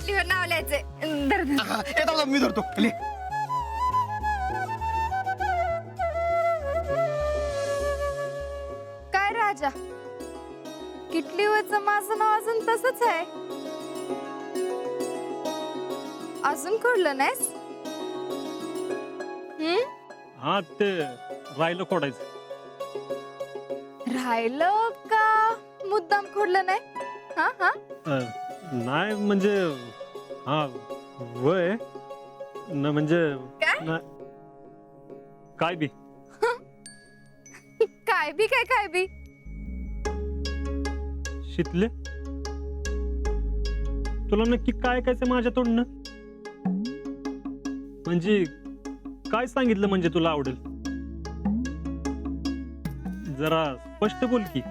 किटलीवर नाव लिहायचंय. धर धर. येतो मी धरतो. ले. काय राजा, किटलीवरचं माझं नाव अजून तसंच आहे. अजून खोडलं नाहीस? हा ते राहिलं खोडायचं. राहिलं का मुद्दाम खोडलं नाही? हा हा. नाही म्हणजे हा वय न म्हणजे काय? काय बी काय बी काय बी. शितले तुला नक्की काय कायचं माझ्या तोंडनं म्हणजे काय सांगितलं म्हणजे तुला आवडेल जरा स्पष्ट बोल की.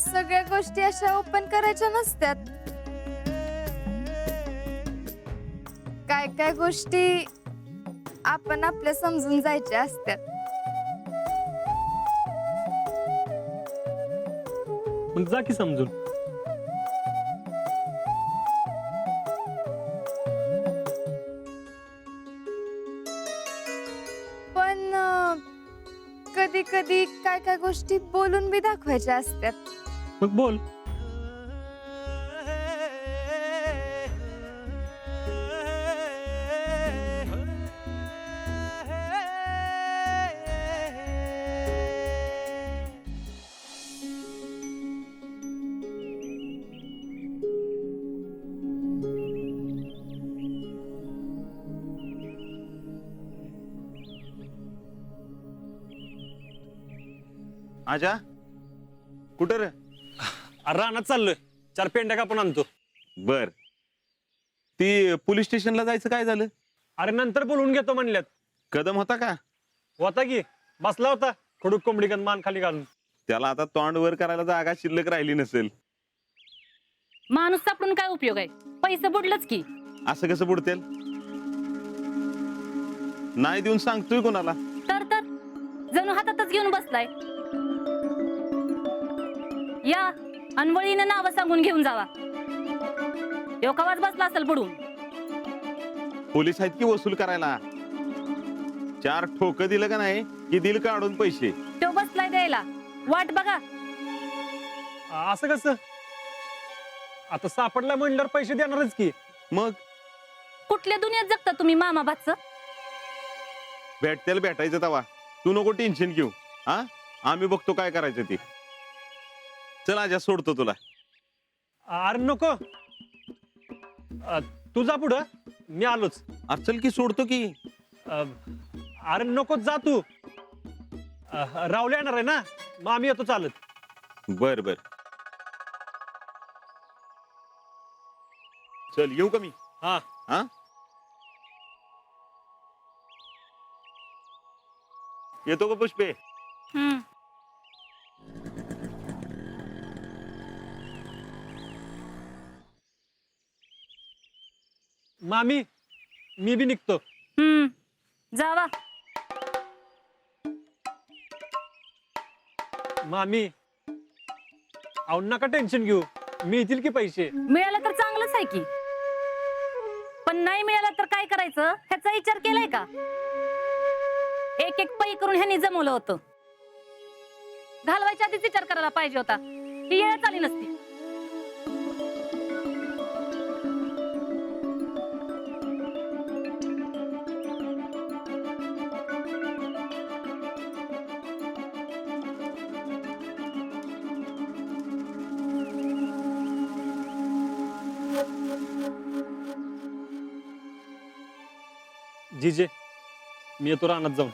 सगळ्या गोष्टी अशा ओपन करायच्या नसत्यात. काय काय गोष्टी आपण आपल्या समजून जायच्या असत्यात. मग जा की समजून. पण कधी कधी काय काय गोष्टी बोलून बी दाखवायच्या असत्यात. मग बोल. आजा कुठं रे? अरे रानात चाललोय 4 पेंड्या कापून आणतो. बर ती पोलीस स्टेशनला जायचं काय झालं? अरे नंतर बोलून घेतो म्हणल्यात. कदम होता का? होता की बसला होता खडूक कोंबडी मान खाली घालून. त्याला आता तोंड वर करायला जागा शिल्लक राहिली नसेल. माणूस सापडून काय उपयोग आहे? पैसे बुडलंच की. असं कसं बुडतेल? नाही देऊन सांगतोय कोणाला? तर जणू हातातच घेऊन बसलाय. या अनवळीनं नाव सांगून घेऊन जावा. योकावाज बसला असेल बुडून. पोलीस आहेत की वसूल करायला. 4 ठोकं दिलं का नाही की दिल काढून पैसे. तो बसलाय द्यायला. वाट बघा. असं कसं? आता सापडला म्हणल्यावर पैसे देणारच की. मग कुठल्या दुनियेत जगता तुम्ही मामा भाचं? भेटतेल भेटायचं तवा. तू नको टेन्शन घेऊ. हा आम्ही बघतो काय करायचं ते. चल आजा सोडतो तुला. अरे नको तू जा पुढं मी आलोच. अरे चल की सोडतो की. अरे नको जा तू. रावले येणार आहे ना मग आम्ही येतो चालत. बर बर चल येऊ का मी? हा हा येतो का पुष्पे? मामी मी बी निघतो. जावा. मामी अहो नका टेन्शन घेऊ मिळतील की पैसे. मिळालं तर चांगलंच आहे की. पण नाही मिळालं तर काय करायचं ह्याचा विचार केलाय का? एक एक पै करून ह्यांनी जमवलं होतं. घालवायच्या आधीच विचार करायला पाहिजे होता. ही येळ आली नसती. जीजे मी येतो रानात जाऊन.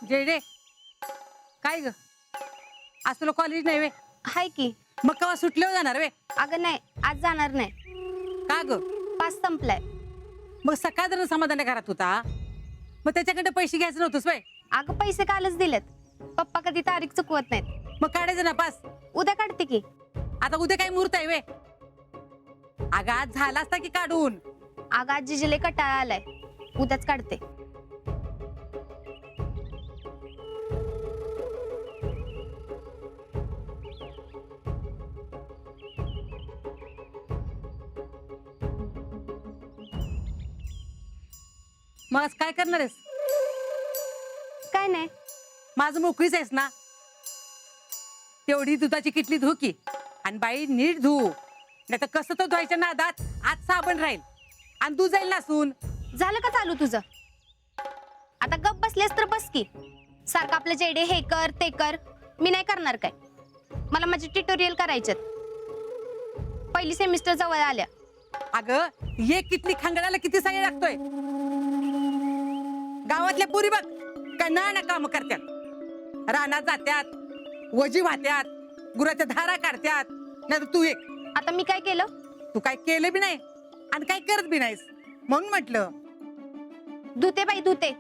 जय रे काय ग आज तुला कॉलेज नाही वे? हाय की. मग केव्हा सुटले जाणार वे? अगं नाही, आज जाणार नाही. का ग? पास संपलाय. मग सकाळ जर समाधान घरात होता मग त्याच्याकडे पैसे घ्यायचे नव्हतंस वय? अगं पैसे कालच दिलेत. पप्पा कधी तारीख चुकवत नाहीत. मग काढायचं ना पास. उद्या काढते की. आता उद्या काही मुहूर्त आहे वे? अगं आज झाला असता की काढून. अगं आज जिजेले कटाळा आलाय, उद्याच काढते. मग आज काय करणार आहेस? काय नाही. माझं मोकळीच आहेस ना? तेवढी दुधाची किटली धु की. आणि बाई नीट धु, नाही तर कसं तर धुवायच्या नादात आज साबण राहील आणि दूध जाईल नसून. झालं का चालू तुझं? आता गप बसलेस तर बस की. सारखं आपलं जेडे हे कर ते कर. मी नाही करणार काय. मला माझे ट्युटोरियल करायचेत. पहिली सेमिस्टर जवळ आल्या. अगं एक किटली खांगडाला किती साई लागतोय. गावातल्या पुरी बघ कन्ना काम करतात, रानात जात्यात, वजी वाहत्यात, गुराच्या धारा काढत्यात. नाही तू एक. आता मी काय केलं? तू काय केलं बी नाही आणि काय करत बी नाहीस, म्हणून म्हटलं. धुते बाई धुते,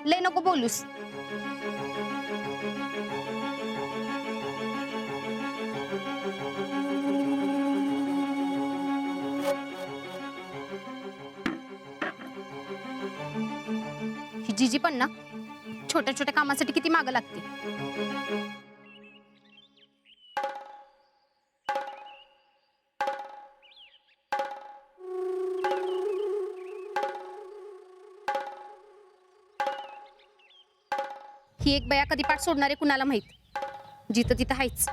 लय नको बोलूस. ही जीजी पण ना छोट्या छोट्या कामासाठी किती मागं लागते. ही एक बया कधी पाठ सोडणारे कुणाला माहित. जिथं तिथं हायच.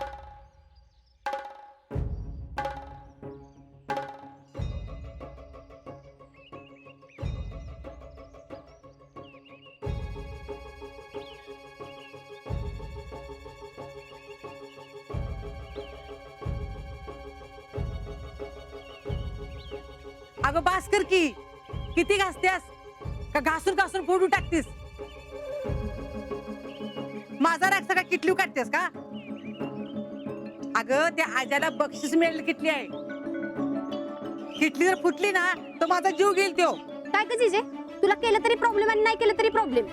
अगं बास कर की. किती घासत्यास का घासून घासून फोडून टाकतीस? माझा राग सगळा किटली काढतेस का? अगं त्या आजाला बक्षीस मिळेल किटली आहे. किटली जर फुटली ना तर माझा जीव घेईल त्यो. काय ग जिजे, तुला केलं तरी प्रॉब्लेम आणि नाही केलं तरी प्रॉब्लेम.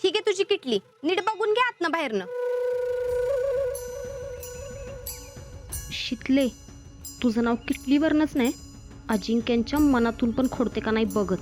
ही घे तुझी किटली, नीट बघून घे आतनं बाहेरनं. शितले, तुझं नाव किटलीवरनच नाही, अजिंक्यांच्या मनातून पण खोडते का नाही बघच.